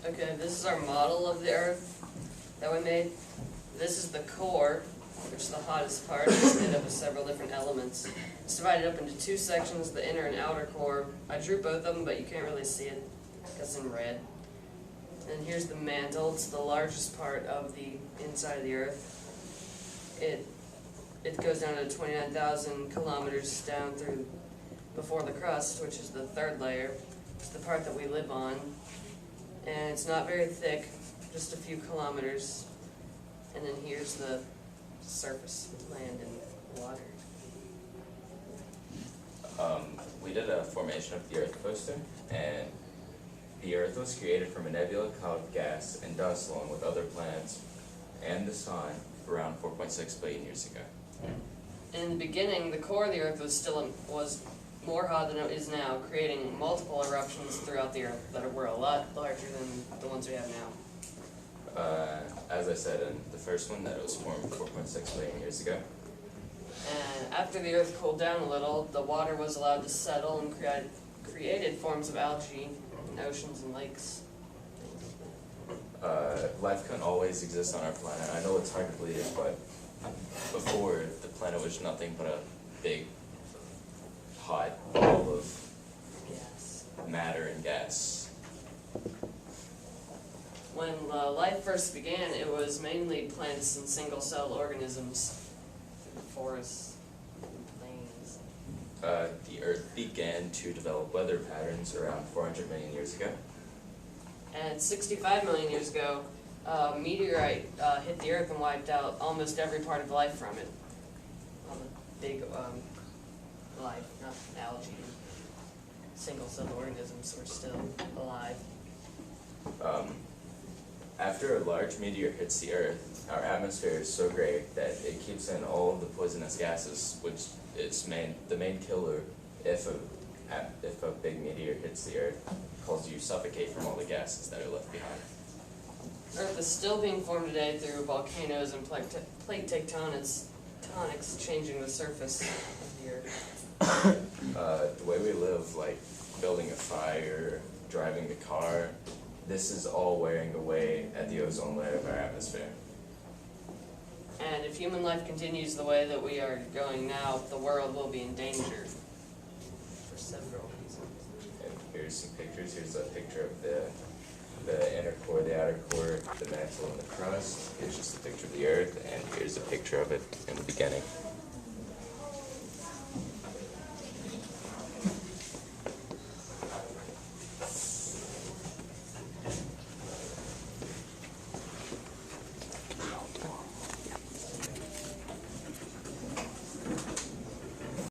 Okay, this is our model of the Earth that we made. This is the core, which is the hottest part. It's made up of several different elements. It's divided up into two sections, the inner and outer core. I drew both of them, but you can't really see it because it's in red. And here's the mantle. It's the largest part of the inside of the Earth. It goes down to 29,000 kilometers down through before the crust, which is the third layer. It's the part that we live on. And it's not very thick, just a few kilometers. And then here's the surface, land and water. We did a formation of the Earth poster, and the Earth was created from a nebula called gas and dust along with other planets and the Sun around 4.6 billion years ago. In the beginning, the core of the Earth was more hot than it is now, creating multiple eruptions throughout the Earth that were a lot larger than the ones we have now. As I said in the first one, that it was formed 4.6 billion years ago. And after the Earth cooled down a little, the water was allowed to settle and created forms of algae in oceans and lakes. Life couldn't always exist on our planet. I know it's hard to believe, but before, the planet was nothing but a big, hot ball of matter and gas. When life first began, it was mainly plants and single-celled organisms. Forests and plains. The Earth began to develop weather patterns around 400 million years ago. And 65 million years ago, a meteorite hit the Earth and wiped out almost every part of life from it. All the big life, not algae. Single-celled organisms were still alive. After a large meteor hits the Earth, our atmosphere is so great that it keeps in all of the poisonous gases, which is the main killer if a big meteor hits the Earth, causes you suffocate from all the gases that are left behind. Earth is still being formed today through volcanoes and plate tectonics changing the surface of the Earth. The way we live, like building a fire, driving the car, this is all wearing away at the ozone layer of our atmosphere. And if human life continues the way that we are going now, the world will be in danger for several reasons. And here's some pictures. Here's a picture of the inner core, the outer core, the mantle, and the crust. Here's just a picture of the Earth, and here's a picture of it in the beginning.